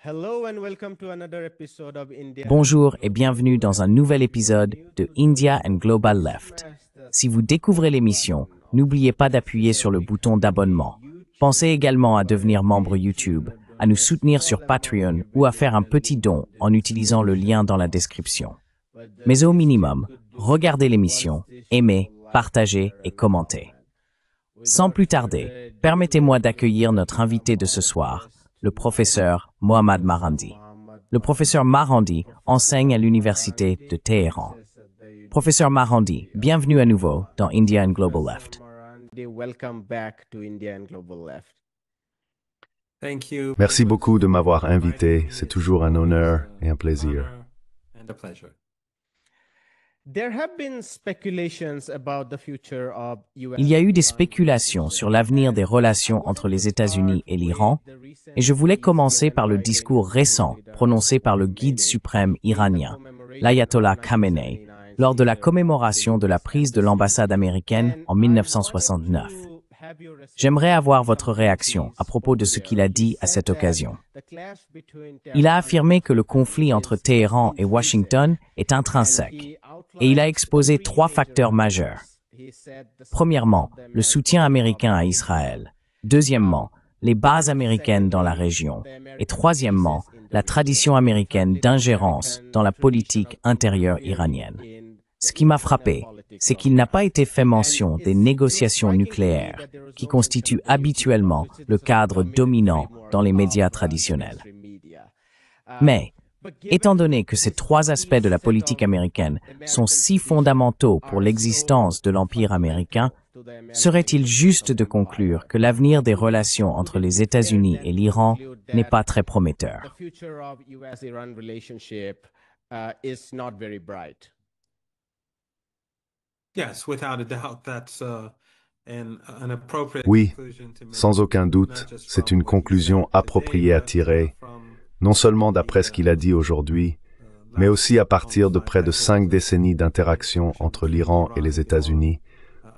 Hello and welcome to another episode of India. Bonjour et bienvenue dans un nouvel épisode de India and Global Left. Si vous découvrez l'émission, n'oubliez pas d'appuyer sur le bouton d'abonnement. Pensez également à devenir membre YouTube, à nous soutenir sur Patreon ou à faire un petit don en utilisant le lien dans la description. Mais au minimum, regardez l'émission, aimez, partagez et commentez. Sans plus tarder, permettez-moi d'accueillir notre invité de ce soir, le professeur Mohammad Marandi. Le professeur Marandi enseigne à l'université de Téhéran. Professeur Marandi, bienvenue à nouveau dans India and Global Left. Welcome back to India and Global Left. Merci beaucoup de m'avoir invité. C'est toujours un honneur et un plaisir. There have been speculations about the future of US. Il y a eu des spéculations sur l'avenir des relations entre les États-Unis et l'Iran, et je voulais commencer par le discours récent prononcé par le guide suprême iranien, l'ayatollah Khamenei, lors de la commémoration de la prise de l'ambassade américaine en 1969. J'aimerais avoir votre réaction à propos de ce qu'il a dit à cette occasion. Il a affirmé que le conflit entre Téhéran et Washington est intrinsèque, et il a exposé trois facteurs majeurs. Premièrement, le soutien américain à Israël. Deuxièmement, les bases américaines dans la région. Et troisièmement, la tradition américaine d'ingérence dans la politique intérieure iranienne. Ce qui m'a frappé, c'est qu'il n'a pas été fait mention des négociations nucléaires, qui constituent habituellement le cadre dominant dans les médias traditionnels. Mais, étant donné que ces trois aspects de la politique américaine sont si fondamentaux pour l'existence de l'Empire américain, serait-il juste de conclure que l'avenir des relations entre les États-Unis et l'Iran n'est pas très prometteur? Oui, sans aucun doute, c'est une conclusion appropriée à tirer, non seulement d'après ce qu'il a dit aujourd'hui, mais aussi à partir de près de 5 décennies d'interaction entre l'Iran et les États-Unis,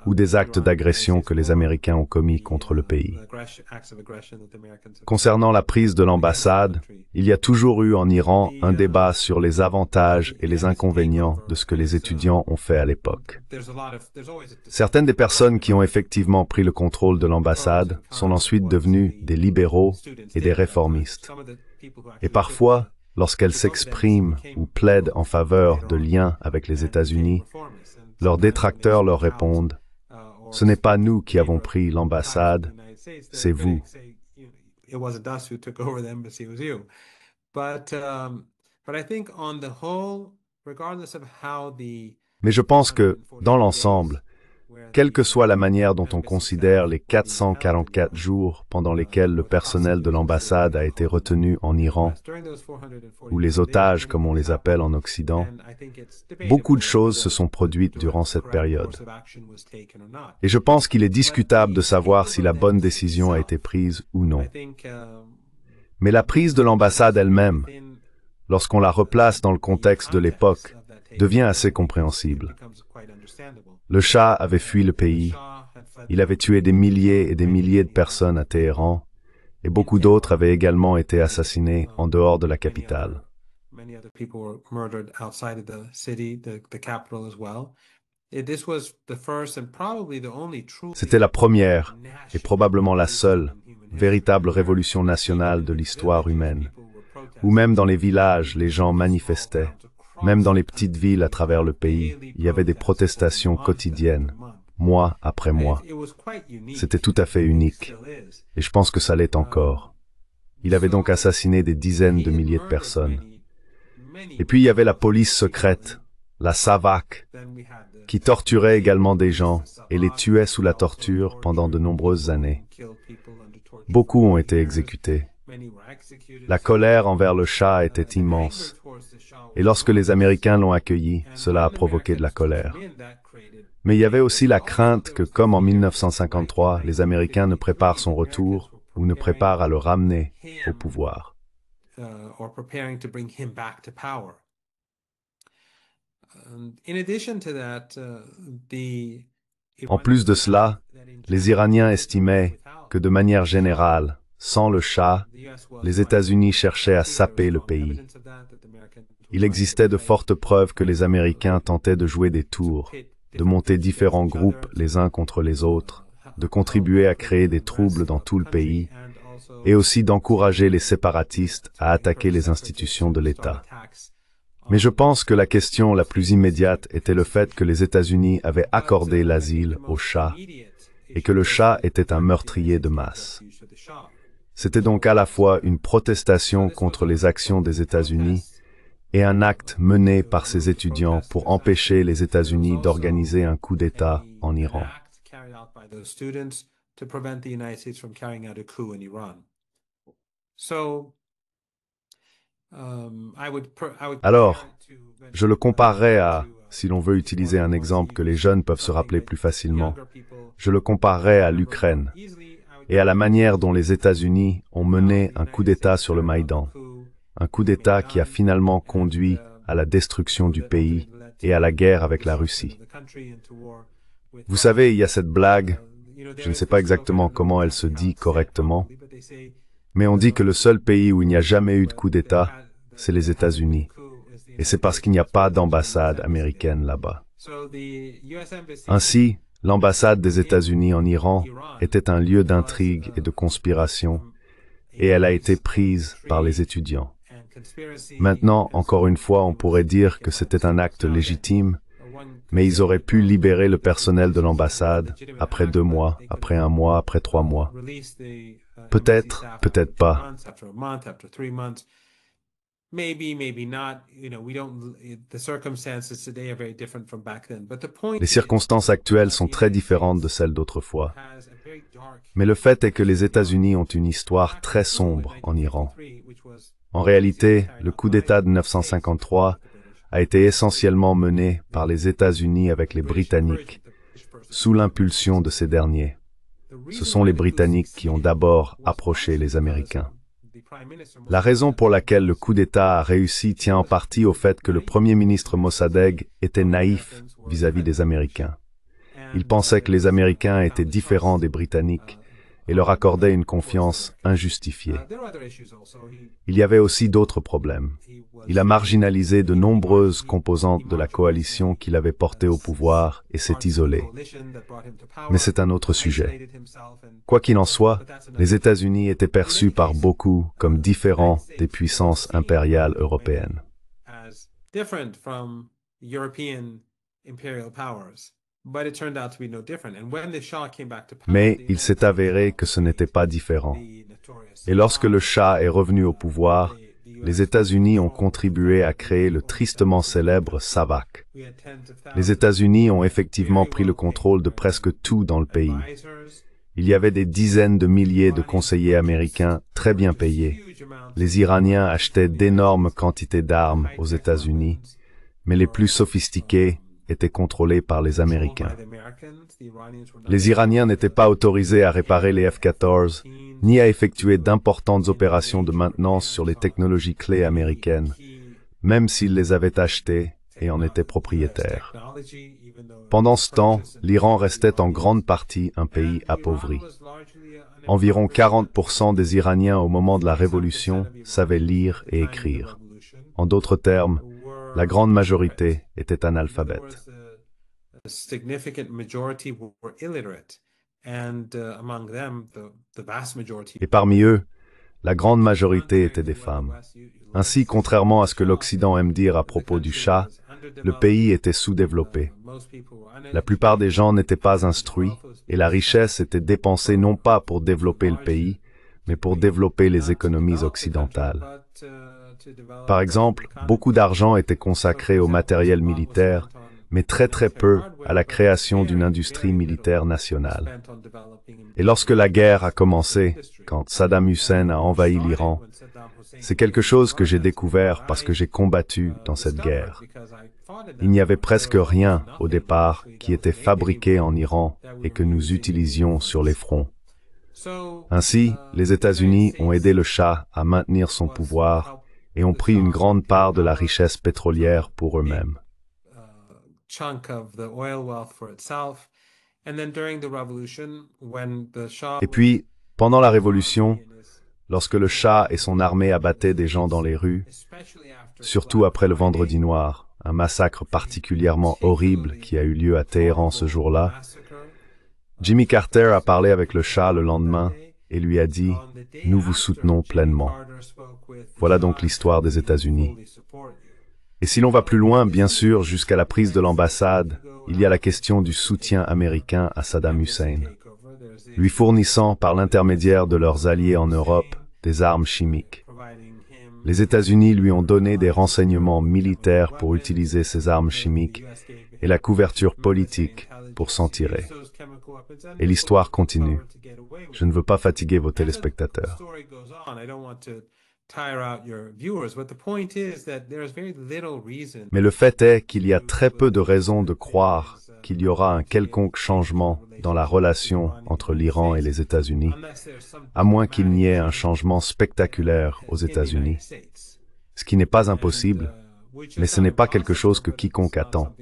ou des actes d'agression que les Américains ont commis contre le pays. Concernant la prise de l'ambassade, il y a toujours eu en Iran un débat sur les avantages et les inconvénients de ce que les étudiants ont fait à l'époque. Certaines des personnes qui ont effectivement pris le contrôle de l'ambassade sont ensuite devenues des libéraux et des réformistes. Et parfois, lorsqu'elles s'expriment ou plaident en faveur de liens avec les États-Unis, leurs détracteurs leur répondent: « Ce n'est pas nous qui avons pris l'ambassade, c'est vous. » Mais je pense que, dans l'ensemble, quelle que soit la manière dont on considère les 444 jours pendant lesquels le personnel de l'ambassade a été retenu en Iran, ou les otages comme on les appelle en Occident, beaucoup de choses se sont produites durant cette période. Et je pense qu'il est discutable de savoir si la bonne décision a été prise ou non. Mais la prise de l'ambassade elle-même, lorsqu'on la replace dans le contexte de l'époque, devient assez compréhensible. Le Shah avait fui le pays, il avait tué des milliers et des milliers de personnes à Téhéran, et beaucoup d'autres avaient également été assassinés en dehors de la capitale. C'était la première, et probablement la seule, véritable révolution nationale de l'histoire humaine, où même dans les villages, les gens manifestaient. Même dans les petites villes à travers le pays, il y avait des protestations quotidiennes, mois après mois. C'était tout à fait unique, et je pense que ça l'est encore. Il avait donc assassiné des dizaines de milliers de personnes. Et puis il y avait la police secrète, la SAVAK, qui torturait également des gens et les tuait sous la torture pendant de nombreuses années. Beaucoup ont été exécutés. La colère envers le Shah était immense. Et lorsque les Américains l'ont accueilli, cela a provoqué de la colère. Mais il y avait aussi la crainte que, comme en 1953, les Américains ne préparent son retour ou ne préparent à le ramener au pouvoir. En plus de cela, les Iraniens estimaient que, de manière générale, sans le Shah, les États-Unis cherchaient à saper le pays. Il existait de fortes preuves que les Américains tentaient de jouer des tours, de monter différents groupes les uns contre les autres, de contribuer à créer des troubles dans tout le pays, et aussi d'encourager les séparatistes à attaquer les institutions de l'État. Mais je pense que la question la plus immédiate était le fait que les États-Unis avaient accordé l'asile au Shah, et que le Shah était un meurtrier de masse. C'était donc à la fois une protestation contre les actions des États-Unis et un acte mené par ces étudiants pour empêcher les États-Unis d'organiser un coup d'État en Iran. Alors, je le comparerais à, si l'on veut utiliser un exemple que les jeunes peuvent se rappeler plus facilement, je le comparerais à l'Ukraine et à la manière dont les États-Unis ont mené un coup d'État sur le Maïdan, un coup d'État qui a finalement conduit à la destruction du pays et à la guerre avec la Russie. Vous savez, il y a cette blague, je ne sais pas exactement comment elle se dit correctement, mais on dit que le seul pays où il n'y a jamais eu de coup d'État, c'est les États-Unis. Et c'est parce qu'il n'y a pas d'ambassade américaine là-bas. Ainsi, l'ambassade des États-Unis en Iran était un lieu d'intrigue et de conspiration, et elle a été prise par les étudiants. Maintenant, encore une fois, on pourrait dire que c'était un acte légitime, mais ils auraient pu libérer le personnel de l'ambassade après 2 mois, après 1 mois, après 3 mois. Peut-être, peut-être pas. Les circonstances actuelles sont très différentes de celles d'autrefois. Mais le fait est que les États-Unis ont une histoire très sombre en Iran. En réalité, le coup d'État de 1953 a été essentiellement mené par les États-Unis avec les Britanniques, sous l'impulsion de ces derniers. Ce sont les Britanniques qui ont d'abord approché les Américains. La raison pour laquelle le coup d'État a réussi tient en partie au fait que le Premier ministre Mossadegh était naïf vis-à-vis des Américains. Il pensait que les Américains étaient différents des Britanniques et leur accordait une confiance injustifiée. Il y avait aussi d'autres problèmes. Il a marginalisé de nombreuses composantes de la coalition qu'il avait portée au pouvoir et s'est isolé. Mais c'est un autre sujet. Quoi qu'il en soit, les États-Unis étaient perçus par beaucoup comme différents des puissances impériales européennes. Mais il s'est avéré que ce n'était pas différent. Et lorsque le Shah est revenu au pouvoir, les États-Unis ont contribué à créer le tristement célèbre SAVAK. Les États-Unis ont effectivement pris le contrôle de presque tout dans le pays. Il y avait des dizaines de milliers de conseillers américains très bien payés. Les Iraniens achetaient d'énormes quantités d'armes aux États-Unis, mais les plus sophistiqués étaient contrôlés par les Américains. Les Iraniens n'étaient pas autorisés à réparer les F-14, ni à effectuer d'importantes opérations de maintenance sur les technologies clés américaines, même s'ils les avaient achetées et en étaient propriétaires. Pendant ce temps, l'Iran restait en grande partie un pays appauvri. Environ 40% des Iraniens au moment de la Révolution savaient lire et écrire. En d'autres termes, la grande majorité était analphabète. Et parmi eux, la grande majorité étaient des femmes. Ainsi, contrairement à ce que l'Occident aime dire à propos du Shah, le pays était sous-développé. La plupart des gens n'étaient pas instruits, et la richesse était dépensée non pas pour développer le pays, mais pour développer les économies occidentales. Par exemple, beaucoup d'argent était consacré au matériel militaire, mais très peu à la création d'une industrie militaire nationale. Et lorsque la guerre a commencé, quand Saddam Hussein a envahi l'Iran, c'est quelque chose que j'ai découvert parce que j'ai combattu dans cette guerre. Il n'y avait presque rien au départ qui était fabriqué en Iran et que nous utilisions sur les fronts. Ainsi, les États-Unis ont aidé le Shah à maintenir son pouvoir et ont pris une grande part de la richesse pétrolière pour eux-mêmes. Et puis, Pendant la Révolution, lorsque le Shah et son armée abattaient des gens dans les rues, surtout après le Vendredi noir, un massacre particulièrement horrible qui a eu lieu à Téhéran ce jour-là, Jimmy Carter a parlé avec le Shah le lendemain et lui a dit « Nous vous soutenons pleinement ». Voilà donc l'histoire des États-Unis. Et si l'on va plus loin, bien sûr, jusqu'à la prise de l'ambassade, il y a la question du soutien américain à Saddam Hussein, lui fournissant par l'intermédiaire de leurs alliés en Europe des armes chimiques. Les États-Unis lui ont donné des renseignements militaires pour utiliser ces armes chimiques et la couverture politique pour s'en tirer. Et l'histoire continue. Je ne veux pas fatiguer vos téléspectateurs. Mais le fait est qu'il y a très peu de raisons de croire qu'il y aura un quelconque changement dans la relation entre l'Iran et les États-Unis, à moins qu'il n'y ait un changement spectaculaire aux États-Unis. Ce qui n'est pas impossible, mais ce n'est pas quelque chose que quiconque attend.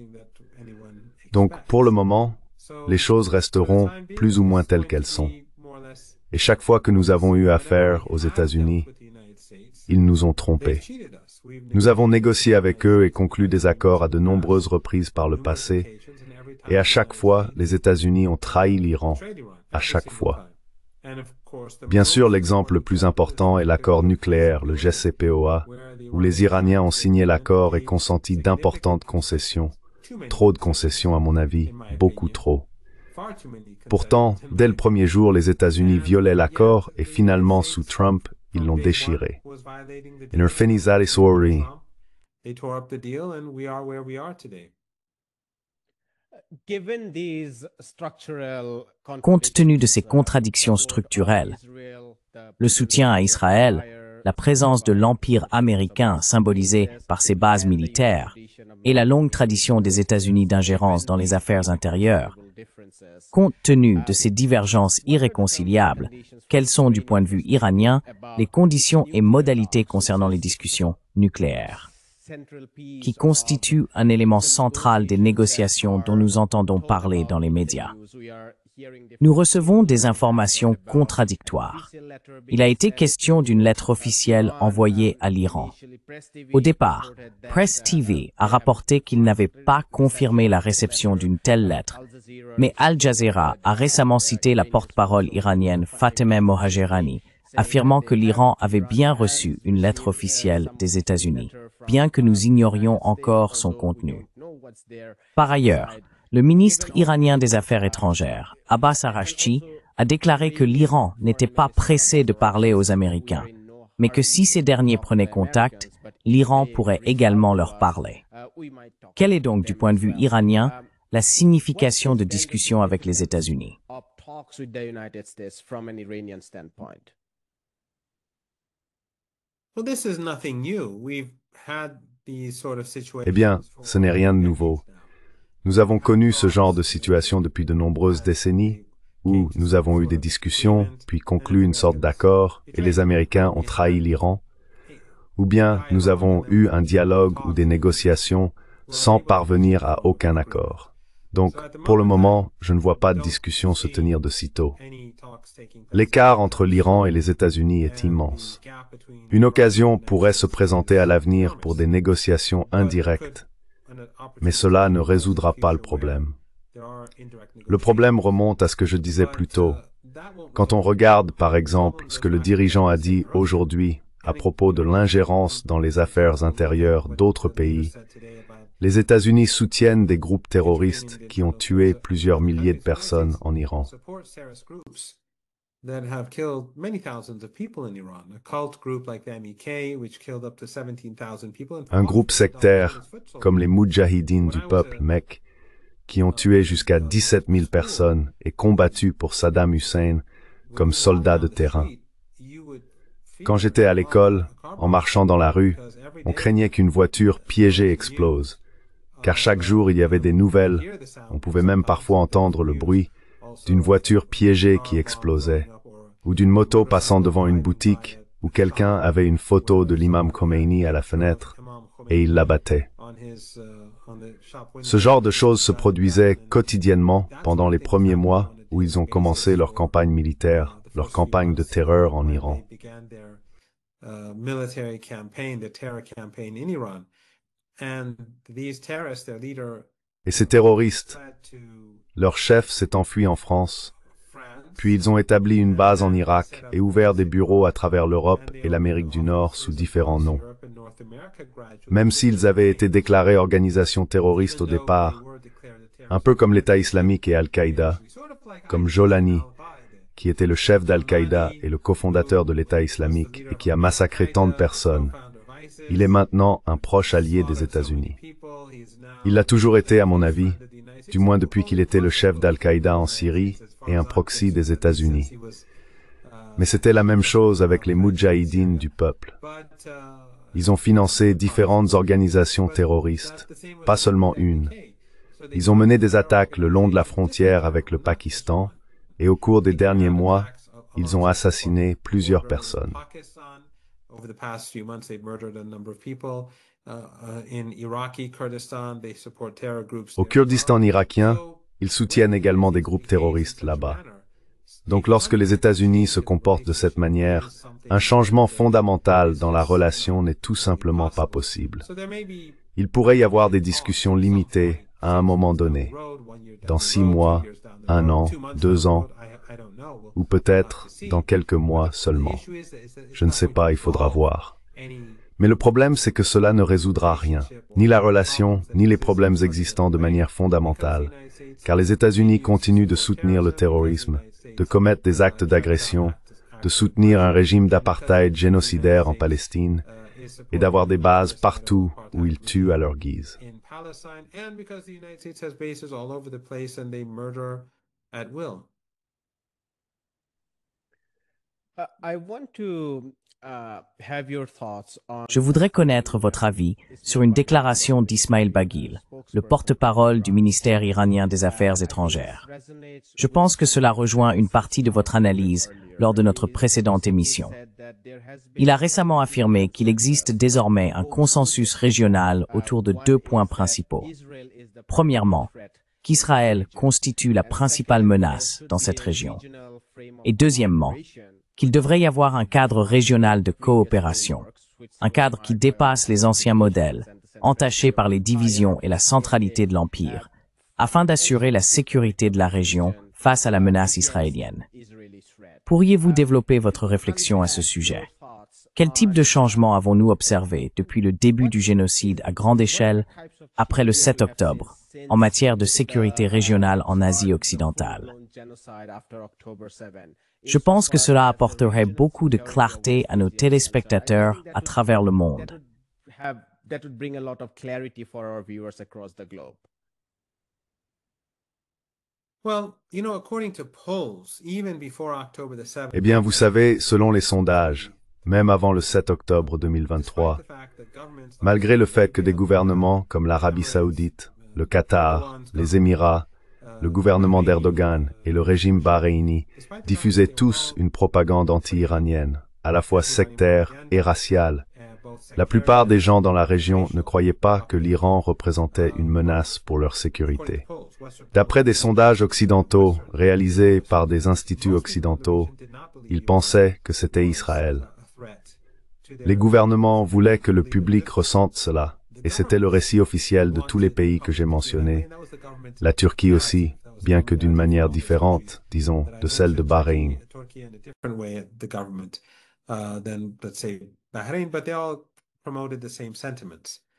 Donc, pour le moment, les choses resteront plus ou moins telles qu'elles sont. Et chaque fois que nous avons eu affaire aux États-Unis, ils nous ont trompés. Nous avons négocié avec eux et conclu des accords à de nombreuses reprises par le passé, et à chaque fois, les États-Unis ont trahi l'Iran, à chaque fois. Bien sûr, l'exemple le plus important est l'accord nucléaire, le JCPOA, où les Iraniens ont signé l'accord et consenti d'importantes concessions. Trop de concessions à mon avis, beaucoup trop. Pourtant, dès le premier jour, les États-Unis violaient l'accord et finalement, sous Trump, ils l'ont déchiré. Compte tenu de ces contradictions structurelles, le soutien à Israël, la présence de l'Empire américain symbolisé par ses bases militaires et la longue tradition des États-Unis d'ingérence dans les affaires intérieures, compte tenu de ces divergences irréconciliables, quelles sont du point de vue iranien les conditions et modalités concernant les discussions nucléaires, qui constituent un élément central des négociations dont nous entendons parler dans les médias. Nous recevons des informations contradictoires. Il a été question d'une lettre officielle envoyée à l'Iran. Au départ, Press TV a rapporté qu'il n'avait pas confirmé la réception d'une telle lettre, mais Al Jazeera a récemment cité la porte-parole iranienne Fatemeh Mohajerani, affirmant que l'Iran avait bien reçu une lettre officielle des États-Unis, bien que nous ignorions encore son contenu. Par ailleurs, le ministre iranien des Affaires étrangères, Abbas Araghchi, a déclaré que l'Iran n'était pas pressé de parler aux Américains, mais que si ces derniers prenaient contact, l'Iran pourrait également leur parler. Quelle est donc, du point de vue iranien, la signification de discussions avec les États-Unis? Eh bien, ce n'est rien de nouveau. Nous avons connu ce genre de situation depuis de nombreuses décennies, où nous avons eu des discussions, puis conclu une sorte d'accord, et les Américains ont trahi l'Iran, ou bien nous avons eu un dialogue ou des négociations sans parvenir à aucun accord. Donc, pour le moment, je ne vois pas de discussion se tenir de sitôt. L'écart entre l'Iran et les États-Unis est immense. Une occasion pourrait se présenter à l'avenir pour des négociations indirectes, mais cela ne résoudra pas le problème. Le problème remonte à ce que je disais plus tôt. Quand on regarde, par exemple, ce que le dirigeant a dit aujourd'hui à propos de l'ingérence dans les affaires intérieures d'autres pays, les États-Unis soutiennent des groupes terroristes qui ont tué plusieurs milliers de personnes en Iran. Un groupe sectaire, comme les Moudjahidines du peuple MEK, qui ont tué jusqu'à 17 000 personnes et combattu pour Saddam Hussein comme soldats de terrain. Quand j'étais à l'école, en marchant dans la rue, on craignait qu'une voiture piégée explose, car chaque jour il y avait des nouvelles, on pouvait même parfois entendre le bruit d'une voiture piégée qui explosait, ou d'une moto passant devant une boutique où quelqu'un avait une photo de l'imam Khomeini à la fenêtre et il l'abattait. Ce genre de choses se produisait quotidiennement pendant les premiers mois où ils ont commencé leur campagne militaire leur campagne de terreur en Iran. Et ces terroristes, leur chef s'est enfui en France, puis ils ont établi une base en Irak et ouvert des bureaux à travers l'Europe et l'Amérique du Nord sous différents noms. Même s'ils avaient été déclarés organisations terroristes au départ, un peu comme l'État islamique et Al-Qaïda, comme Jolani, qui était le chef d'Al-Qaïda et le cofondateur de l'État islamique et qui a massacré tant de personnes, il est maintenant un proche allié des États-Unis. Il l'a toujours été, à mon avis, du moins depuis qu'il était le chef d'Al-Qaïda en Syrie et un proxy des États-Unis. Mais c'était la même chose avec les Moudjahidines du peuple. Ils ont financé différentes organisations terroristes, pas seulement une. Ils ont mené des attaques le long de la frontière avec le Pakistan, et au cours des derniers mois, ils ont assassiné plusieurs personnes. Au Kurdistan irakien, ils soutiennent également des groupes terroristes là-bas. Donc lorsque les États-Unis se comportent de cette manière, un changement fondamental dans la relation n'est tout simplement pas possible. Il pourrait y avoir des discussions limitées à un moment donné, dans 6 mois, 1 an, 2 ans, ou peut-être dans quelques mois seulement. Je ne sais pas, il faudra voir. Mais le problème, c'est que cela ne résoudra rien, ni la relation, ni les problèmes existants de manière fondamentale, car les États-Unis continuent de soutenir le terrorisme, de commettre des actes d'agression, de soutenir un régime d'apartheid génocidaire en Palestine, et d'avoir des bases partout où ils tuent à leur guise. Je voudrais connaître votre avis sur une déclaration d'Ismail Baghil, le porte-parole du ministère iranien des Affaires étrangères. Je pense que cela rejoint une partie de votre analyse lors de notre précédente émission. Il a récemment affirmé qu'il existe désormais un consensus régional autour de 2 points principaux. Premièrement, qu'Israël constitue la principale menace dans cette région. Et deuxièmement, qu'il devrait y avoir un cadre régional de coopération, un cadre qui dépasse les anciens modèles, entachés par les divisions et la centralité de l'Empire, afin d'assurer la sécurité de la région face à la menace israélienne. Pourriez-vous développer votre réflexion à ce sujet? Quel type de changement avons-nous observé depuis le début du génocide à grande échelle, après le 7 octobre, en matière de sécurité régionale en Asie occidentale? Je pense que cela apporterait beaucoup de clarté à nos téléspectateurs à travers le monde. Eh bien, vous savez, selon les sondages, même avant le 7 octobre 2023, malgré le fait que des gouvernements comme l'Arabie saoudite, le Qatar, les Émirats, le gouvernement d'Erdogan et le régime bahreïni diffusaient tous une propagande anti-iranienne, à la fois sectaire et raciale. La plupart des gens dans la région ne croyaient pas que l'Iran représentait une menace pour leur sécurité. D'après des sondages occidentaux réalisés par des instituts occidentaux, ils pensaient que c'était Israël. Les gouvernements voulaient que le public ressente cela, et c'était le récit officiel de tous les pays que j'ai mentionnés. La Turquie aussi, bien que d'une manière différente, disons, de celle de Bahreïn.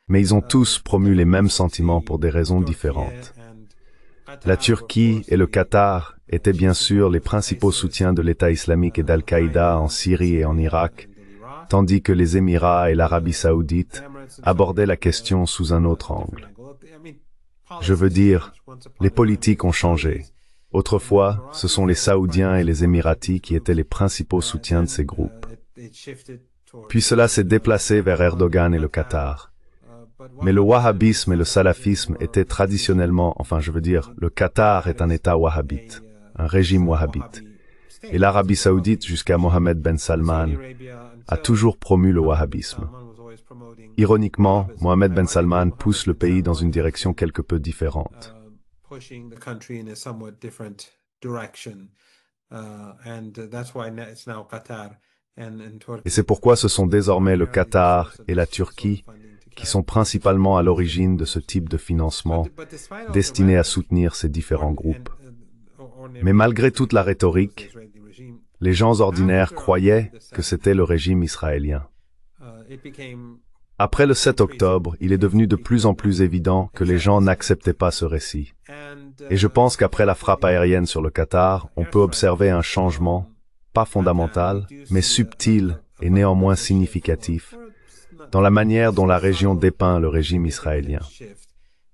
Mais ils ont tous promu les mêmes sentiments pour des raisons différentes. La Turquie et le Qatar étaient bien sûr les principaux soutiens de l'État islamique et d'Al-Qaïda en Syrie et en Irak, tandis que les Émirats et l'Arabie saoudite abordaient la question sous un autre angle. Je veux dire, les politiques ont changé. Autrefois, ce sont les Saoudiens et les Émiratis qui étaient les principaux soutiens de ces groupes. Puis cela s'est déplacé vers Erdogan et le Qatar. Mais le wahhabisme et le salafisme étaient traditionnellement, enfin je veux dire, le Qatar est un État wahhabite, un régime wahhabite. Et l'Arabie saoudite, jusqu'à Mohammed Ben Salman, a toujours promu le wahhabisme. Ironiquement, Mohammed Ben Salman pousse le pays dans une direction quelque peu différente. Et c'est pourquoi ce sont désormais le Qatar et la Turquie qui sont principalement à l'origine de ce type de financement destiné à soutenir ces différents groupes. Mais malgré toute la rhétorique, les gens ordinaires croyaient que c'était le régime israélien. Après le 7 octobre, il est devenu de plus en plus évident que les gens n'acceptaient pas ce récit. Et je pense qu'après la frappe aérienne sur le Qatar, on peut observer un changement, pas fondamental, mais subtil et néanmoins significatif, dans la manière dont la région dépeint le régime israélien.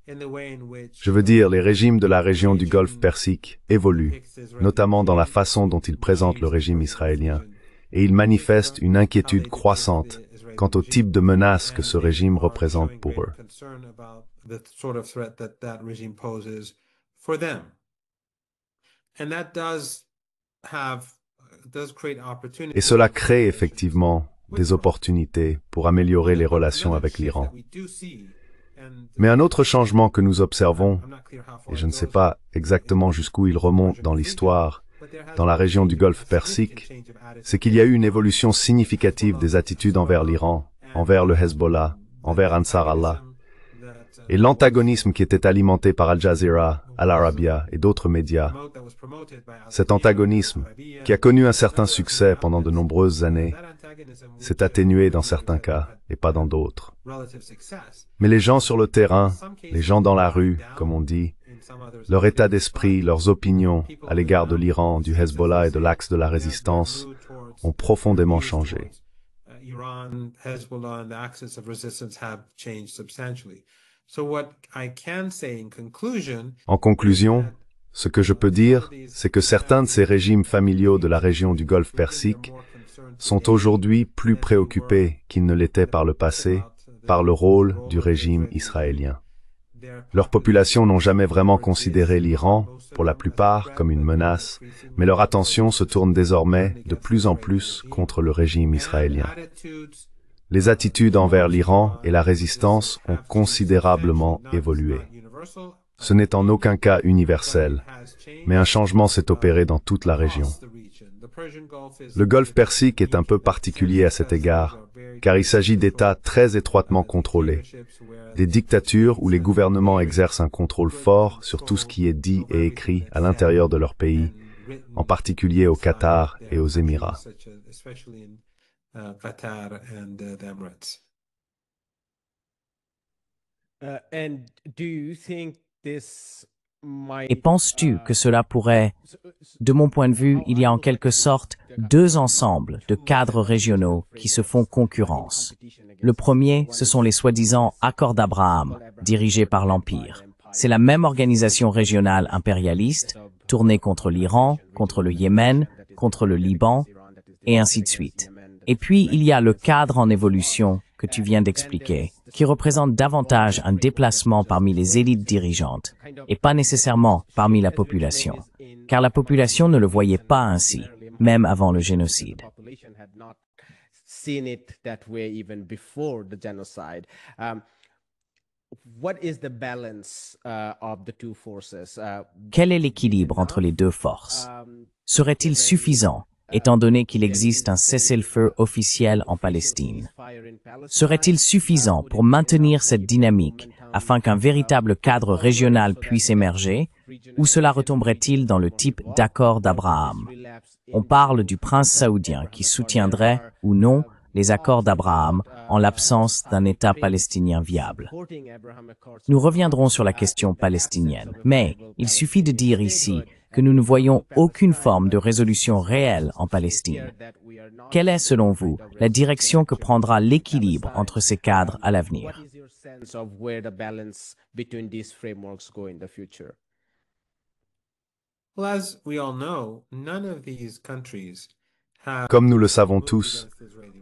Je veux dire, les régimes de la région du Golfe Persique évoluent, notamment dans la façon dont ils présentent le régime israélien, et ils manifestent une inquiétude croissante quant au type de menace que ce régime représente pour eux. Et cela crée effectivement des opportunités pour améliorer les relations avec l'Iran. Mais un autre changement que nous observons, et je ne sais pas exactement jusqu'où il remonte dans l'histoire, dans la région du Golfe Persique, c'est qu'il y a eu une évolution significative des attitudes envers l'Iran, envers le Hezbollah, envers Ansar Allah, et l'antagonisme qui était alimenté par Al Jazeera, Al Arabiya et d'autres médias. Cet antagonisme, qui a connu un certain succès pendant de nombreuses années, s'est atténué dans certains cas et pas dans d'autres. Mais les gens sur le terrain, les gens dans la rue, comme on dit, leur état d'esprit, leurs opinions à l'égard de l'Iran, du Hezbollah et de l'axe de la résistance ont profondément changé. En conclusion, ce que je peux dire, c'est que certains de ces régimes familiaux de la région du Golfe Persique sont aujourd'hui plus préoccupés qu'ils ne l'étaient par le passé par le rôle du régime israélien. Leurs populations n'ont jamais vraiment considéré l'Iran, pour la plupart, comme une menace, mais leur attention se tourne désormais de plus en plus contre le régime israélien. Les attitudes envers l'Iran et la résistance ont considérablement évolué. Ce n'est en aucun cas universel, mais un changement s'est opéré dans toute la région. Le Golfe Persique est un peu particulier à cet égard, car il s'agit d'États très étroitement contrôlés, des dictatures où les gouvernements exercent un contrôle fort sur tout ce qui est dit et écrit à l'intérieur de leur pays, en particulier au Qatar et aux Émirats. Et penses-tu que cela pourrait, de mon point de vue, il y a en quelque sorte deux ensembles de cadres régionaux qui se font concurrence. Le premier, ce sont les soi-disant accords d'Abraham, dirigés par l'Empire. C'est la même organisation régionale impérialiste, tournée contre l'Iran, contre le Yémen, contre le Liban, et ainsi de suite. Et puis, il y a le cadre en évolution que tu viens d'expliquer, qui représente davantage un déplacement parmi les élites dirigeantes, et pas nécessairement parmi la population, car la population ne le voyait pas ainsi, même avant le génocide. Quel est l'équilibre entre les deux forces? Serait-il suffisant, étant donné qu'il existe un cessez-le-feu officiel en Palestine? Serait-il suffisant pour maintenir cette dynamique afin qu'un véritable cadre régional puisse émerger, ou cela retomberait-il dans le type d'accord d'Abraham? On parle du prince saoudien qui soutiendrait, ou non, les accords d'Abraham en l'absence d'un État palestinien viable. Nous reviendrons sur la question palestinienne, mais il suffit de dire ici que nous ne voyons aucune forme de résolution réelle en Palestine. Quelle est, selon vous, la direction que prendra l'équilibre entre ces cadres à l'avenir? Comme nous le savons tous,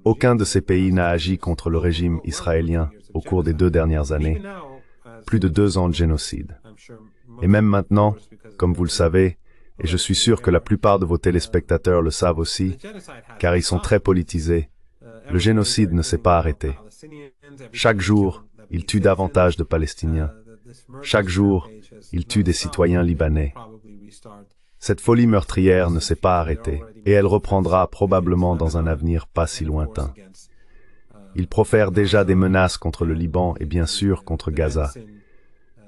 aucun de ces pays n'a agi contre le régime israélien au cours des 2 dernières années, plus de 2 ans de génocide. Et même maintenant, comme vous le savez, et je suis sûr que la plupart de vos téléspectateurs le savent aussi, car ils sont très politisés, le génocide ne s'est pas arrêté. Chaque jour, il tue davantage de Palestiniens. Chaque jour, il tue des citoyens libanais. Cette folie meurtrière ne s'est pas arrêtée, et elle reprendra probablement dans un avenir pas si lointain. Ils profèrent déjà des menaces contre le Liban et bien sûr contre Gaza.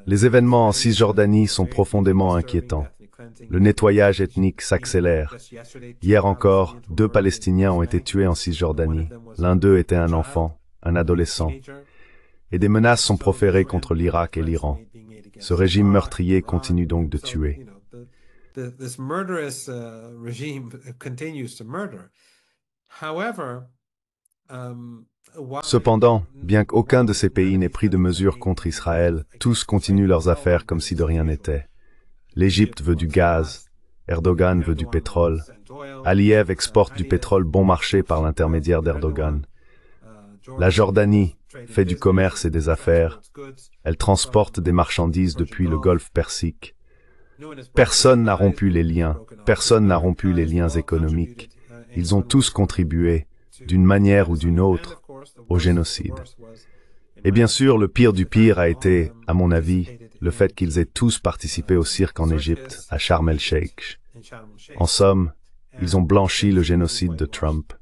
Les événements en Cisjordanie sont profondément inquiétants. Le nettoyage ethnique s'accélère. Hier encore, 2 Palestiniens ont été tués en Cisjordanie. L'un d'eux était un enfant, un adolescent. Et des menaces sont proférées contre l'Irak et l'Iran. Ce régime meurtrier continue donc de tuer. This murderous regime continues to murder. However, Cependant, bien qu'aucun de ces pays n'ait pris de mesures contre Israël, tous continuent leurs affaires comme si de rien n'était. L'Égypte veut du gaz, Erdogan veut du pétrole, Aliyev exporte du pétrole bon marché par l'intermédiaire d'Erdogan. La Jordanie fait du commerce et des affaires, elle transporte des marchandises depuis le Golfe Persique. Personne n'a rompu les liens, personne n'a rompu les liens économiques. Ils ont tous contribué, d'une manière ou d'une autre, au génocide. Et bien sûr, le pire du pire a été, à mon avis, le fait qu'ils aient tous participé au cirque en Égypte, à Sharm el-Sheikh. En somme, ils ont blanchi le génocide de Trump.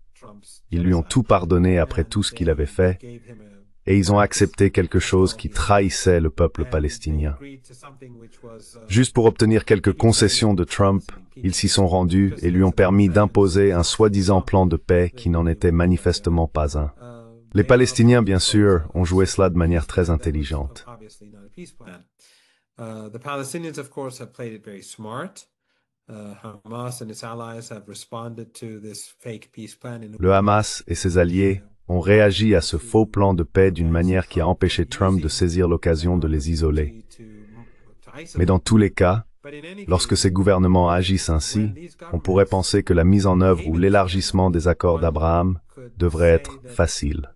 Ils lui ont tout pardonné après tout ce qu'il avait fait, et ils ont accepté quelque chose qui trahissait le peuple palestinien. Juste pour obtenir quelques concessions de Trump, ils s'y sont rendus et lui ont permis d'imposer un soi-disant plan de paix qui n'en était manifestement pas un. Les Palestiniens, bien sûr, ont joué cela de manière très intelligente. The Palestinians, of course, have played it very smart. Hamas and its allies have responded to this fake peace plan. Le Hamas et ses alliés ont réagi à ce faux plan de paix d'une manière qui a empêché Trump de saisir l'occasion de les isoler. Mais dans tous les cas, lorsque ces gouvernements agissent ainsi, on pourrait penser que la mise en œuvre ou l'élargissement des accords d'Abraham devrait être facile.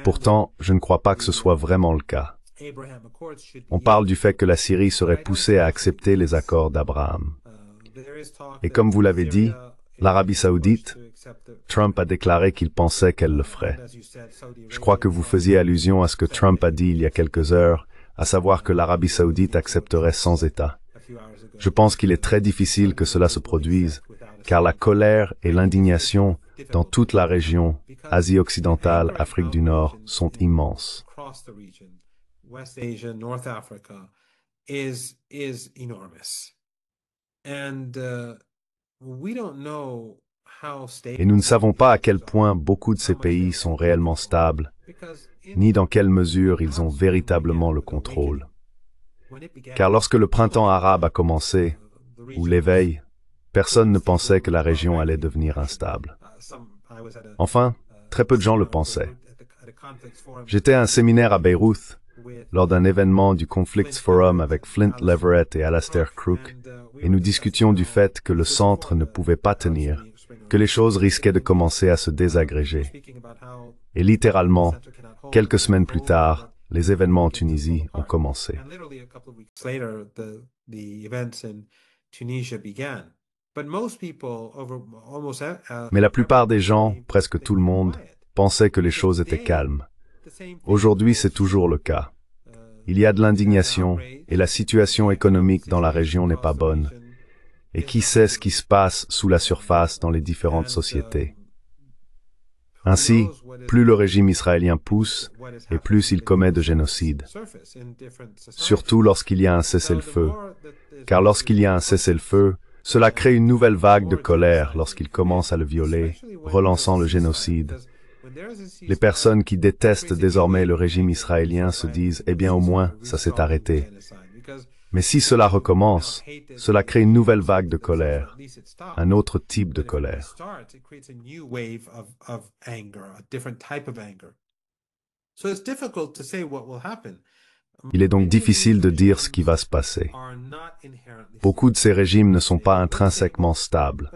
Pourtant, je ne crois pas que ce soit vraiment le cas. On parle du fait que la Syrie serait poussée à accepter les accords d'Abraham. Et comme vous l'avez dit, l'Arabie saoudite, Trump a déclaré qu'il pensait qu'elle le ferait. Je crois que vous faisiez allusion à ce que Trump a dit il y a quelques heures, à savoir que l'Arabie saoudite accepterait sans État. Je pense qu'il est très difficile que cela se produise, car la colère et l'indignation dans toute la région, Asie occidentale, Afrique du Nord, sont immenses. West Asia, North Africa is enormous. And we don't know how stable. Et nous ne savons pas à quel point beaucoup de ces pays sont réellement stables, ni dans quelle mesure ils ont véritablement le contrôle. Car lorsque le printemps arabe a commencé, ou l'éveil, personne ne pensait que la région allait devenir instable. Enfin, très peu de gens le pensaient. J'étais à un séminaire à Beyrouth, lors d'un événement du Conflicts Forum avec Flint Leverett et Alastair Crooke, et nous discutions du fait que le centre ne pouvait pas tenir, que les choses risquaient de commencer à se désagréger. Et littéralement, quelques semaines plus tard, les événements en Tunisie ont commencé. Mais la plupart des gens, presque tout le monde, pensaient que les choses étaient calmes. Aujourd'hui, c'est toujours le cas. Il y a de l'indignation et la situation économique dans la région n'est pas bonne. Et qui sait ce qui se passe sous la surface dans les différentes sociétés. Ainsi, plus le régime israélien pousse, et plus il commet de génocide. Surtout lorsqu'il y a un cessez-le-feu. Car lorsqu'il y a un cessez-le-feu, cela crée une nouvelle vague de colère lorsqu'il commence à le violer, relançant le génocide. Les personnes qui détestent désormais le régime israélien se disent « Eh bien au moins, ça s'est arrêté ». Mais si cela recommence, cela crée une nouvelle vague de colère, un autre type de colère. Il est donc difficile de dire ce qui va se passer. Beaucoup de ces régimes ne sont pas intrinsèquement stables.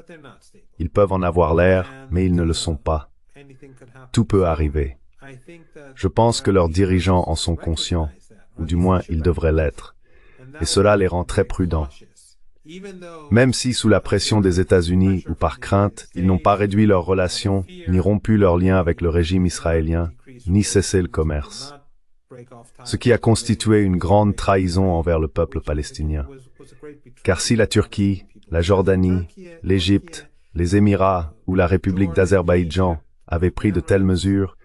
Ils peuvent en avoir l'air, mais ils ne le sont pas. Tout peut arriver. Je pense que leurs dirigeants en sont conscients, ou du moins ils devraient l'être, et cela les rend très prudents. Même si sous la pression des États-Unis ou par crainte, ils n'ont pas réduit leurs relations, ni rompu leurs liens avec le régime israélien, ni cessé le commerce. ce qui a constitué une grande trahison envers le peuple palestinien. Car si la Turquie, la Jordanie, l'Égypte, les Émirats ou la République d'Azerbaïdjan avaient pris de telles mesures,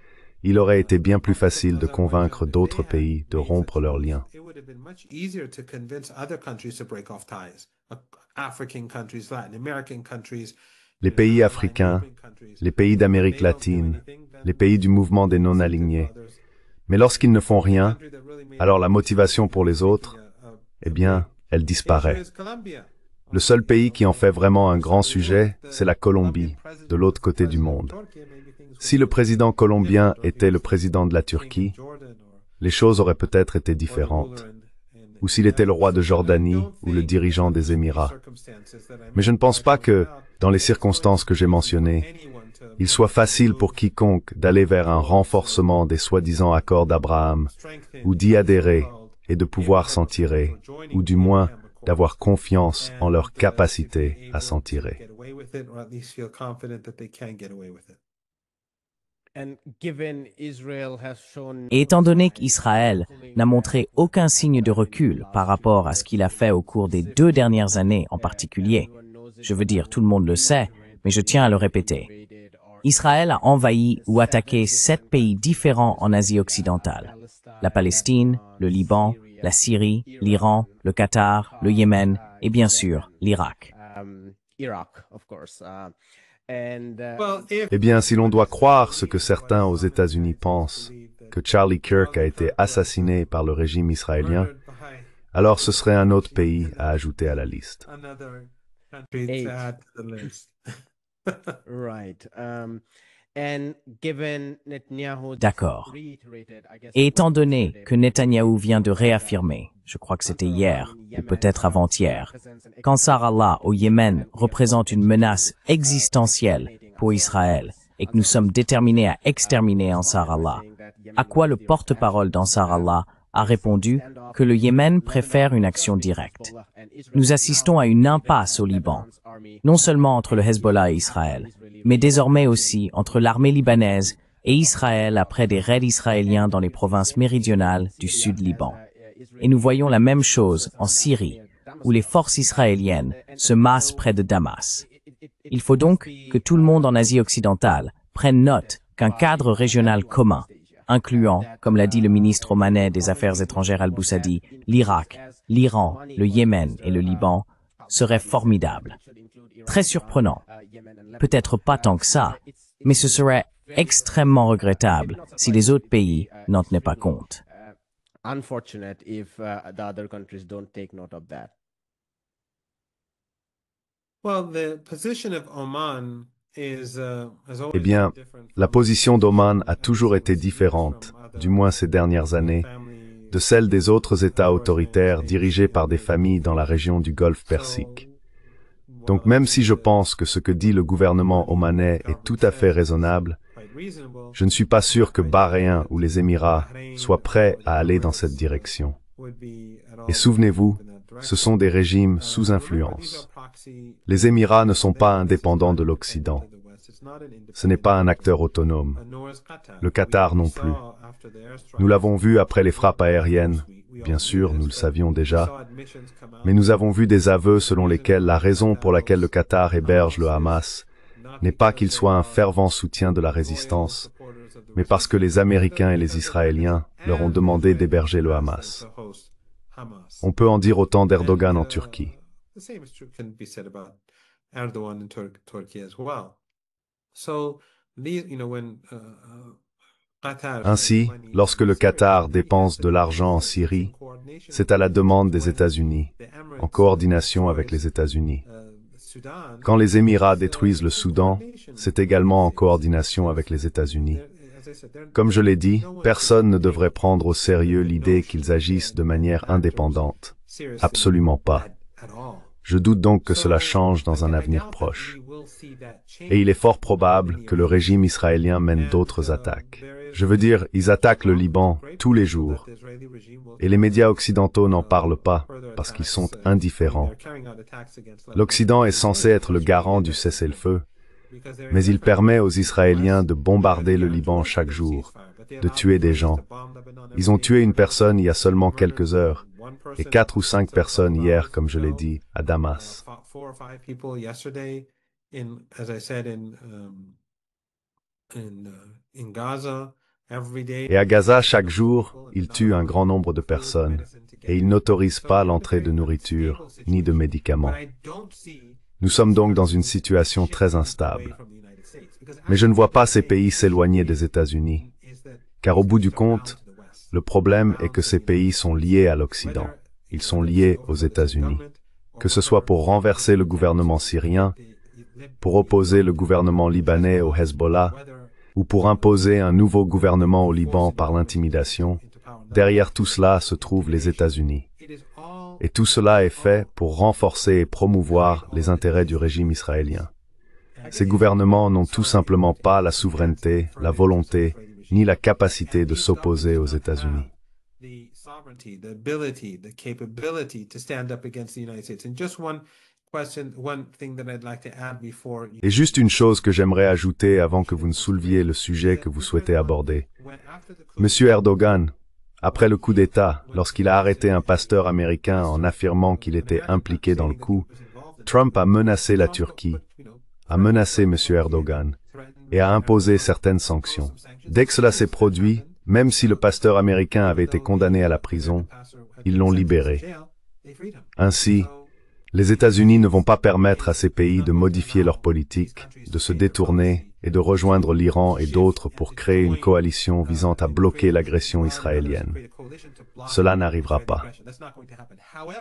il aurait été bien plus facile de convaincre d'autres pays de rompre leurs liens. Les pays africains, les pays d'Amérique latine, les pays du mouvement des non-alignés. Mais lorsqu'ils ne font rien, alors la motivation pour les autres, eh bien, elle disparaît. Le seul pays qui en fait vraiment un grand sujet, c'est la Colombie, de l'autre côté du monde. Si le président colombien était le président de la Turquie, les choses auraient peut-être été différentes. Ou s'il était le roi de Jordanie ou le dirigeant des Émirats. Mais je ne pense pas que, dans les circonstances que j'ai mentionnées, il soit facile pour quiconque d'aller vers un renforcement des soi-disant accords d'Abraham, ou d'y adhérer et de pouvoir s'en tirer, ou du moins d'avoir confiance en leur capacité à s'en tirer. Et étant donné qu'Israël n'a montré aucun signe de recul par rapport à ce qu'il a fait au cours des 2 dernières années en particulier, je veux dire, tout le monde le sait, mais je tiens à le répéter. Israël a envahi ou attaqué 7 pays différents en Asie occidentale. La Palestine, le Liban, la Syrie, l'Iran, le Qatar, le Yémen et bien sûr l'Irak. Eh bien, si l'on doit croire ce que certains aux États-Unis pensent, que Charlie Kirk a été assassiné par le régime israélien, alors ce serait un autre pays à ajouter à la liste. D'accord. Et étant donné que Netanyahou vient de réaffirmer, je crois que c'était hier, ou peut-être avant-hier, qu'Ansar Allah au Yémen représente une menace existentielle pour Israël et que nous sommes déterminés à exterminer Ansar Allah, à quoi le porte-parole d'Ansar Allah a répondu que le Yémen préfère une action directe. Nous assistons à une impasse au Liban, non seulement entre le Hezbollah et Israël, mais désormais aussi entre l'armée libanaise et Israël après des raids israéliens dans les provinces méridionales du sud Liban. Et nous voyons la même chose en Syrie, où les forces israéliennes se massent près de Damas. Il faut donc que tout le monde en Asie occidentale prenne note qu'un cadre régional commun, incluant, comme l'a dit le ministre omanais des Affaires étrangères Al-Boussadi, l'Irak, l'Iran, le Yémen et le Liban, serait formidable. Très surprenant. Peut-être pas tant que ça, mais ce serait extrêmement regrettable si les autres pays n'en tenaient pas compte. Eh bien, la position d'Oman a toujours été différente, du moins ces dernières années, de celle des autres États autoritaires dirigés par des familles dans la région du Golfe Persique. Donc même si je pense que ce que dit le gouvernement omanais est tout à fait raisonnable, je ne suis pas sûr que Bahreïn ou les Émirats soient prêts à aller dans cette direction. Et souvenez-vous, ce sont des régimes sous influence. Les Émirats ne sont pas indépendants de l'Occident. Ce n'est pas un acteur autonome. Le Qatar non plus. Nous l'avons vu après les frappes aériennes. Bien sûr, nous le savions déjà. Mais nous avons vu des aveux selon lesquels la raison pour laquelle le Qatar héberge le Hamas n'est pas qu'il soit un fervent soutien de la résistance, mais parce que les Américains et les Israéliens leur ont demandé d'héberger le Hamas. On peut en dire autant d'Erdogan en Turquie. Ainsi, lorsque le Qatar dépense de l'argent en Syrie, c'est à la demande des États-Unis, en coordination avec les États-Unis. Quand les Émirats détruisent le Soudan, c'est également en coordination avec les États-Unis. Comme je l'ai dit, personne ne devrait prendre au sérieux l'idée qu'ils agissent de manière indépendante. Absolument pas. Je doute donc que cela change dans un avenir proche. Et il est fort probable que le régime israélien mène d'autres attaques. Je veux dire, ils attaquent le Liban tous les jours. Et les médias occidentaux n'en parlent pas, parce qu'ils sont indifférents. L'Occident est censé être le garant du cessez-le-feu, mais il permet aux Israéliens de bombarder le Liban chaque jour, de tuer des gens. Ils ont tué une personne il y a seulement quelques heures, et 4 ou 5 personnes hier, comme je l'ai dit, à Damas. Et à Gaza, chaque jour, ils tuent un grand nombre de personnes, et ils n'autorisent pas l'entrée de nourriture, ni de médicaments. Nous sommes donc dans une situation très instable. Mais je ne vois pas ces pays s'éloigner des États-Unis, car au bout du compte, le problème est que ces pays sont liés à l'Occident. Ils sont liés aux États-Unis. Que ce soit pour renverser le gouvernement syrien, pour opposer le gouvernement libanais au Hezbollah, ou pour imposer un nouveau gouvernement au Liban par l'intimidation, derrière tout cela se trouvent les États-Unis. Et tout cela est fait pour renforcer et promouvoir les intérêts du régime israélien. Ces gouvernements n'ont tout simplement pas la souveraineté, la volonté, ni la capacité de s'opposer aux États-Unis. Et juste une chose que j'aimerais ajouter avant que vous ne souleviez le sujet que vous souhaitez aborder. Monsieur Erdogan, après le coup d'État, lorsqu'il a arrêté un pasteur américain en affirmant qu'il était impliqué dans le coup, Trump a menacé la Turquie, a menacé Monsieur Erdogan et a imposé certaines sanctions. Dès que cela s'est produit, même si le pasteur américain avait été condamné à la prison, ils l'ont libéré. Ainsi, les États-Unis ne vont pas permettre à ces pays de modifier leur politique, de se détourner et de rejoindre l'Iran et d'autres pour créer une coalition visant à bloquer l'agression israélienne. Cela n'arrivera pas.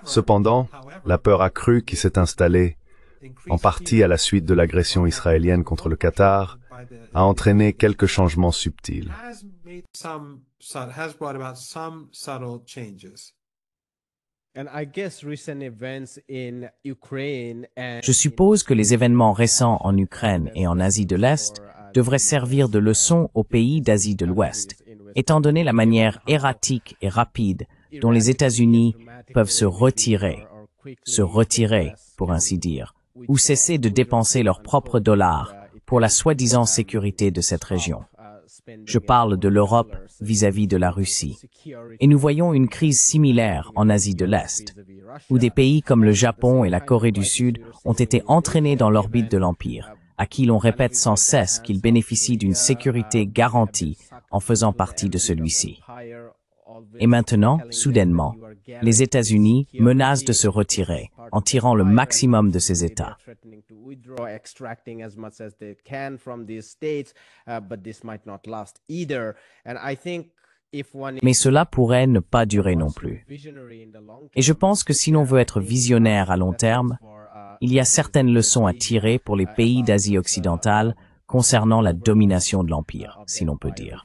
Cependant, la peur accrue qui s'est installée, en partie à la suite de l'agression israélienne contre le Qatar, a entraîné quelques changements subtils. Je suppose que les événements récents en Ukraine et en Asie de l'Est devraient servir de leçon aux pays d'Asie de l'Ouest, étant donné la manière erratique et rapide dont les États-Unis peuvent se retirer, pour ainsi dire, ou cesser de dépenser leurs propres dollars pour la soi-disant sécurité de cette région. Je parle de l'Europe vis-à-vis de la Russie. Et nous voyons une crise similaire en Asie de l'Est, où des pays comme le Japon et la Corée du Sud ont été entraînés dans l'orbite de l'Empire, à qui l'on répète sans cesse qu'ils bénéficient d'une sécurité garantie en faisant partie de celui-ci. Et maintenant, soudainement, les États-Unis menacent de se retirer en tirant le maximum de ces États. Mais cela pourrait ne pas durer non plus. Et je pense que si l'on veut être visionnaire à long terme, il y a certaines leçons à tirer pour les pays d'Asie occidentale concernant la domination de l'Empire, si l'on peut dire.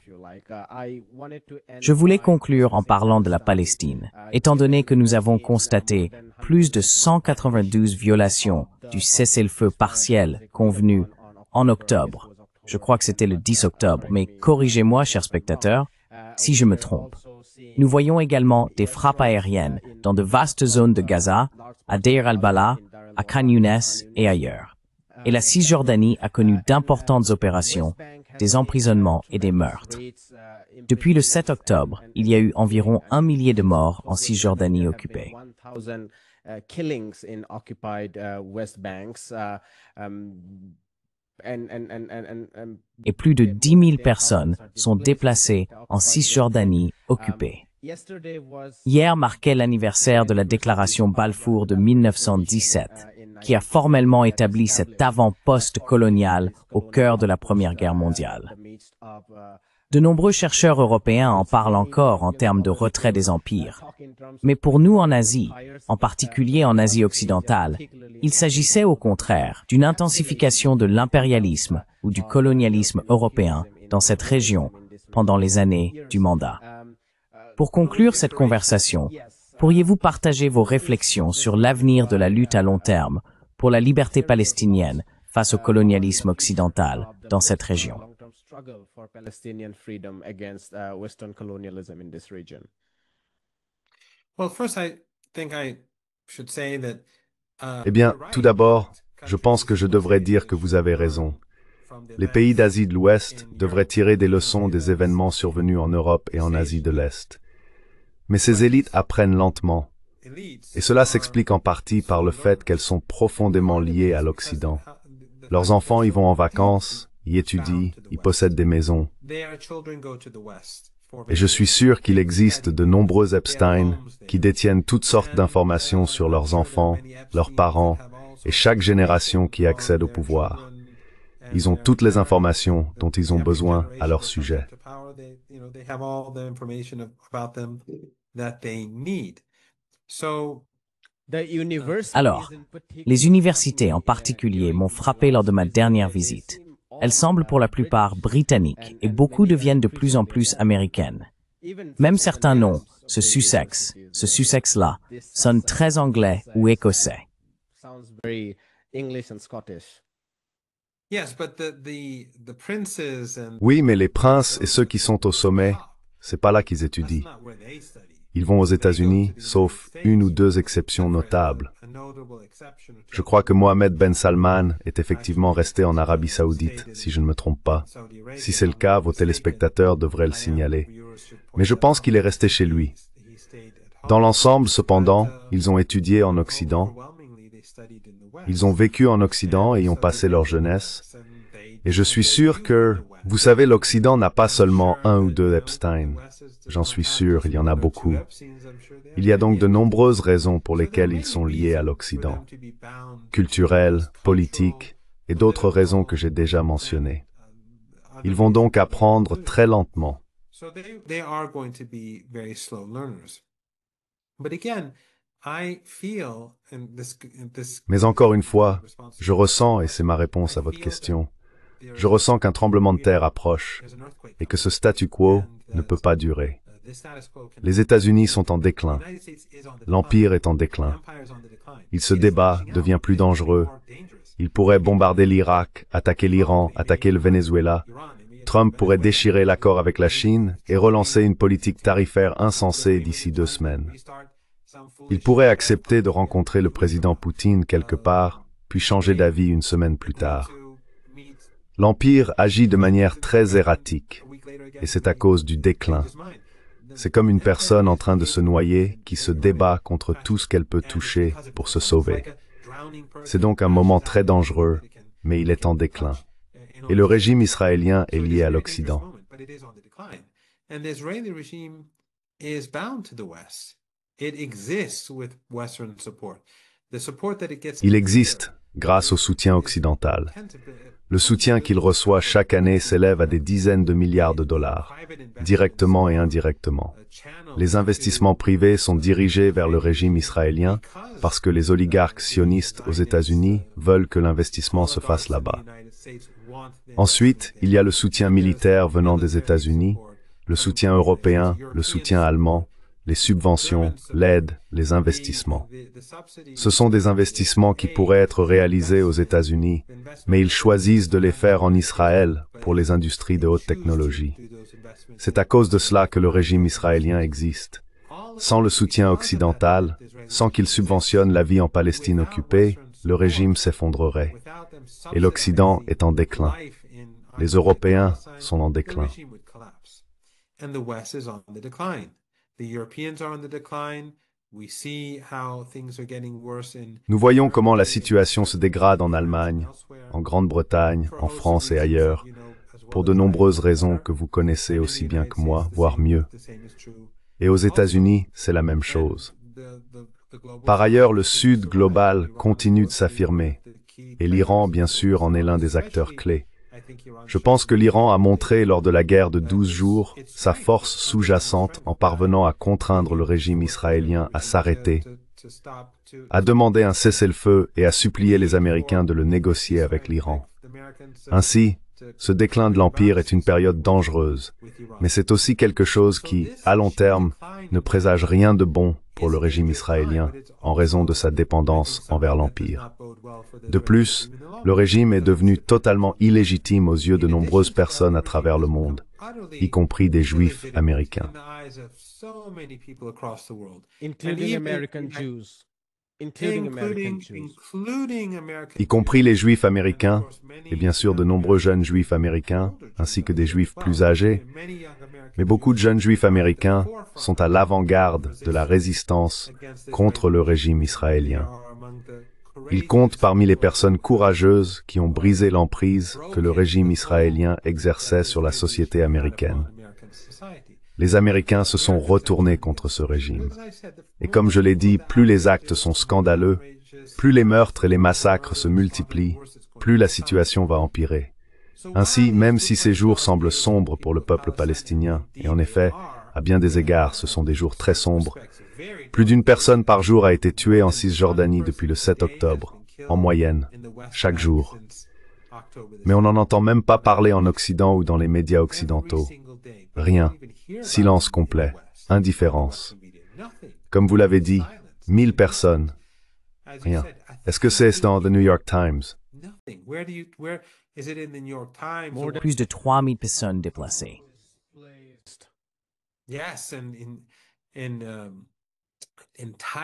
Je voulais conclure en parlant de la Palestine, étant donné que nous avons constaté plus de 192 violations du cessez-le-feu partiel convenu en octobre. Je crois que c'était le 10 octobre, mais corrigez-moi, chers spectateurs, si je me trompe. Nous voyons également des frappes aériennes dans de vastes zones de Gaza, à Deir al-Balah, à Khan Younes et ailleurs. Et la Cisjordanie a connu d'importantes opérations, des emprisonnements et des meurtres. Depuis le 7 octobre, il y a eu environ 1 millier de morts en Cisjordanie occupée. Et plus de 10 000 personnes sont déplacées en Cisjordanie occupée. Hier marquait l'anniversaire de la déclaration Balfour de 1917, qui a formellement établi cet avant-poste colonial au cœur de la Première Guerre mondiale. De nombreux chercheurs européens en parlent encore en termes de retrait des empires. Mais pour nous en Asie, en particulier en Asie occidentale, il s'agissait au contraire d'une intensification de l'impérialisme ou du colonialisme européen dans cette région pendant les années du mandat. Pour conclure cette conversation, pourriez-vous partager vos réflexions sur l'avenir de la lutte à long terme pour la liberté palestinienne face au colonialisme occidental dans cette région? Eh bien, tout d'abord, je pense que je devrais dire que vous avez raison. Les pays d'Asie de l'Ouest devraient tirer des leçons des événements survenus en Europe et en Asie de l'Est. Mais ces élites apprennent lentement, et cela s'explique en partie par le fait qu'elles sont profondément liées à l'Occident. Leurs enfants y vont en vacances, y étudient, y possèdent des maisons. Et je suis sûr qu'il existe de nombreux Epstein qui détiennent toutes sortes d'informations sur leurs enfants, leurs parents et chaque génération qui accède au pouvoir. Ils ont toutes les informations dont ils ont besoin à leur sujet. Alors, les universités en particulier m'ont frappé lors de ma dernière visite. Elles semblent pour la plupart britanniques et beaucoup deviennent de plus en plus américaines. Même certains noms, ce Sussex-là, sonnent très anglais ou écossais. Oui, mais les princes et ceux qui sont au sommet, c'est pas là qu'ils étudient. Ils vont aux États-Unis, sauf une ou deux exceptions notables. Je crois que Mohammed Ben Salman est effectivement resté en Arabie Saoudite, si je ne me trompe pas. Si c'est le cas, vos téléspectateurs devraient le signaler. Mais je pense qu'il est resté chez lui. Dans l'ensemble, cependant, ils ont étudié en Occident. Ils ont vécu en Occident et y ont passé leur jeunesse. Et je suis sûr que, vous savez, l'Occident n'a pas seulement un ou deux Epstein. J'en suis sûr, il y en a beaucoup. Il y a donc de nombreuses raisons pour lesquelles ils sont liés à l'Occident. Culturelles, politiques et d'autres raisons que j'ai déjà mentionnées. Ils vont donc apprendre très lentement. Mais encore une fois, je ressens, et c'est ma réponse à votre question, je ressens qu'un tremblement de terre approche et que ce statu quo ne peut pas durer. Les États-Unis sont en déclin. L'Empire est en déclin. Il se débat, devient plus dangereux. Il pourrait bombarder l'Irak, attaquer l'Iran, attaquer le Venezuela. Trump pourrait déchirer l'accord avec la Chine et relancer une politique tarifaire insensée d'ici 2 semaines. Il pourrait accepter de rencontrer le président Poutine quelque part, puis changer d'avis une semaine plus tard. L'Empire agit de manière très erratique, et c'est à cause du déclin. C'est comme une personne en train de se noyer qui se débat contre tout ce qu'elle peut toucher pour se sauver. C'est donc un moment très dangereux, mais il est en déclin. Et le régime israélien est lié à l'Occident. Il existe grâce au soutien occidental. Le soutien qu'il reçoit chaque année s'élève à des dizaines de milliards de dollars, directement et indirectement. Les investissements privés sont dirigés vers le régime israélien parce que les oligarques sionistes aux États-Unis veulent que l'investissement se fasse là-bas. Ensuite, il y a le soutien militaire venant des États-Unis, le soutien européen, le soutien allemand, les subventions, l'aide, les investissements. Ce sont des investissements qui pourraient être réalisés aux États-Unis, mais ils choisissent de les faire en Israël pour les industries de haute technologie. C'est à cause de cela que le régime israélien existe. Sans le soutien occidental, sans qu'il subventionne la vie en Palestine occupée, le régime s'effondrerait. Et l'Occident est en déclin. Les Européens sont en déclin. Nous voyons comment la situation se dégrade en Allemagne, en Grande-Bretagne, en France et ailleurs, pour de nombreuses raisons que vous connaissez aussi bien que moi, voire mieux. Et aux États-Unis, c'est la même chose. Par ailleurs, le Sud global continue de s'affirmer, et l'Iran, bien sûr, en est l'un des acteurs clés. Je pense que l'Iran a montré lors de la guerre de 12 jours sa force sous-jacente en parvenant à contraindre le régime israélien à s'arrêter, à demander un cessez-le-feu et à supplier les Américains de le négocier avec l'Iran. Ainsi, ce déclin de l'Empire est une période dangereuse, mais c'est aussi quelque chose qui, à long terme, ne présage rien de bon pour le régime israélien en raison de sa dépendance envers l'Empire. De plus, le régime est devenu totalement illégitime aux yeux de nombreuses personnes à travers le monde, y compris des Juifs américains. Including American Jews. y compris les Juifs américains, et bien sûr de nombreux jeunes Juifs américains, ainsi que des Juifs plus âgés. Mais beaucoup de jeunes Juifs américains sont à l'avant-garde de la résistance contre le régime israélien. Ils comptent parmi les personnes courageuses qui ont brisé l'emprise que le régime israélien exerçait sur la société américaine. Les Américains se sont retournés contre ce régime. Et comme je l'ai dit, plus les actes sont scandaleux, plus les meurtres et les massacres se multiplient, plus la situation va empirer. Ainsi, même si ces jours semblent sombres pour le peuple palestinien, et en effet, à bien des égards, ce sont des jours très sombres, plus d'une personne par jour a été tuée en Cisjordanie depuis le 7 octobre, en moyenne, chaque jour. Mais on n'en entend même pas parler en Occident ou dans les médias occidentaux. Rien. Silence complet. Indifférence. Comme vous l'avez dit, 1000 personnes. Rien. Est-ce que c'est dans The New York Times? Plus de 3000 personnes déplacées.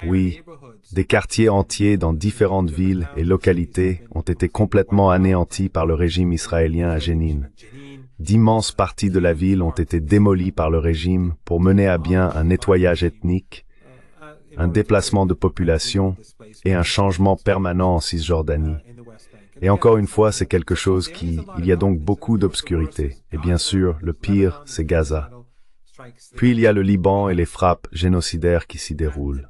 Oui, des quartiers entiers dans différentes villes et localités ont été complètement anéantis par le régime israélien à Jénine. D'immenses parties de la ville ont été démolies par le régime pour mener à bien un nettoyage ethnique, un déplacement de population et un changement permanent en Cisjordanie. Et encore une fois, c'est quelque chose il y a donc beaucoup d'obscurité. Et bien sûr, le pire, c'est Gaza. Puis il y a le Liban et les frappes génocidaires qui s'y déroulent.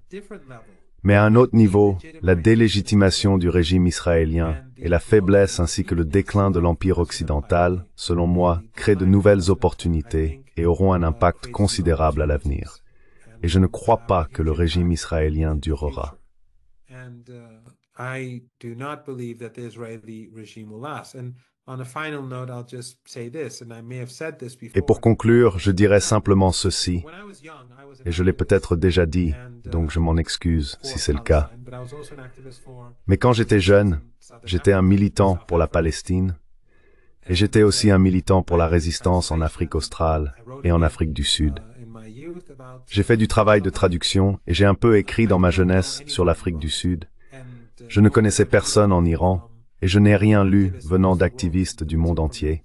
Mais à un autre niveau, la délégitimation du régime israélien et la faiblesse ainsi que le déclin de l'Empire occidental, selon moi, créent de nouvelles opportunités et auront un impact considérable à l'avenir. Et je ne crois pas que le régime israélien durera. Et pour conclure, je dirais simplement ceci, et je l'ai peut-être déjà dit, donc je m'en excuse si c'est le cas. Mais quand j'étais jeune, j'étais un militant pour la Palestine, et j'étais aussi un militant pour la résistance en Afrique australe et en Afrique du Sud. J'ai fait du travail de traduction et j'ai un peu écrit dans ma jeunesse sur l'Afrique du Sud. Je ne connaissais personne en Iran, et je n'ai rien lu venant d'activistes du monde entier,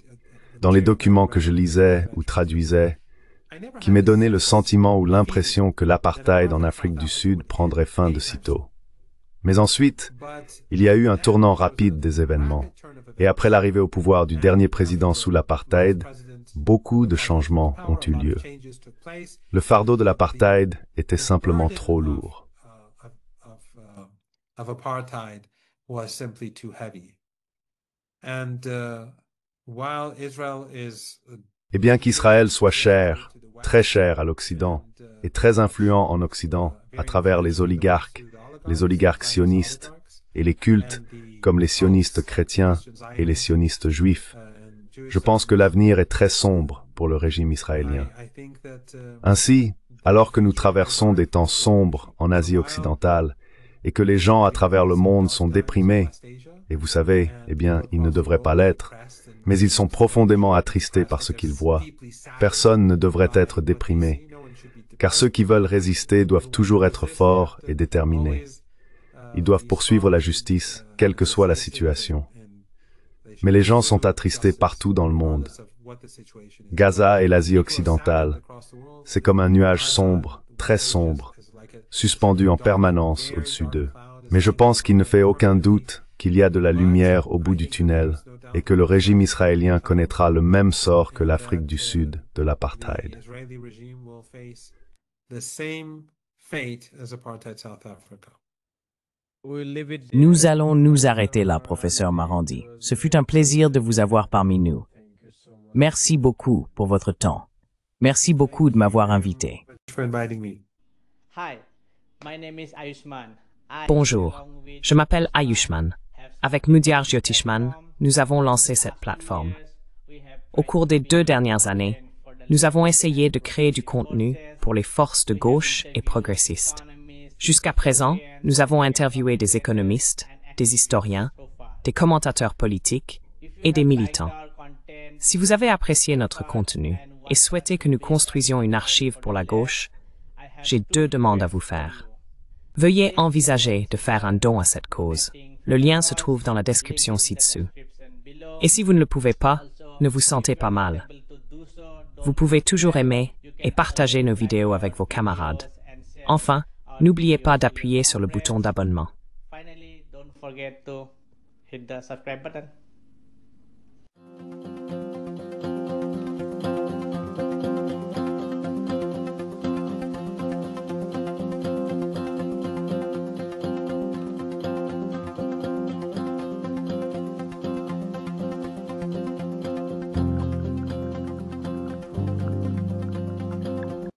dans les documents que je lisais ou traduisais, qui m'ait donné le sentiment ou l'impression que l'apartheid en Afrique du Sud prendrait fin de sitôt. Mais ensuite, il y a eu un tournant rapide des événements, et après l'arrivée au pouvoir du dernier président sous l'apartheid, beaucoup de changements ont eu lieu. Le fardeau de l'apartheid était simplement trop lourd. Et bien qu'Israël soit cher, très cher à l'Occident, et très influent en Occident à travers les oligarques sionistes, et les cultes, comme les sionistes chrétiens et les sionistes juifs, je pense que l'avenir est très sombre pour le régime israélien. Ainsi, alors que nous traversons des temps sombres en Asie occidentale, et que les gens à travers le monde sont déprimés, et vous savez, eh bien, ils ne devraient pas l'être, mais ils sont profondément attristés par ce qu'ils voient. Personne ne devrait être déprimé, car ceux qui veulent résister doivent toujours être forts et déterminés. Ils doivent poursuivre la justice, quelle que soit la situation. Mais les gens sont attristés partout dans le monde. Gaza et l'Asie occidentale, c'est comme un nuage sombre, très sombre, suspendu en permanence au-dessus d'eux. Mais je pense qu'il ne fait aucun doute qu'il y a de la lumière au bout du tunnel et que le régime israélien connaîtra le même sort que l'Afrique du Sud de l'apartheid. Nous allons nous arrêter là, professeur Marandi. Ce fut un plaisir de vous avoir parmi nous. Merci beaucoup pour votre temps. Merci beaucoup de m'avoir invité. Bonjour, je m'appelle Ayushman. Avec Mudyar Jyotishman, nous avons lancé cette plateforme. Au cours des 2 dernières années, nous avons essayé de créer du contenu pour les forces de gauche et progressistes. Jusqu'à présent, nous avons interviewé des économistes, des historiens, des commentateurs politiques et des militants. Si vous avez apprécié notre contenu et souhaitez que nous construisions une archive pour la gauche, j'ai 2 demandes à vous faire. Veuillez envisager de faire un don à cette cause. Le lien se trouve dans la description ci-dessous. Et si vous ne le pouvez pas, ne vous sentez pas mal. Vous pouvez toujours aimer et partager nos vidéos avec vos camarades. Enfin, n'oubliez pas d'appuyer sur le bouton d'abonnement. Finally, don't forget to hit the subscribe button.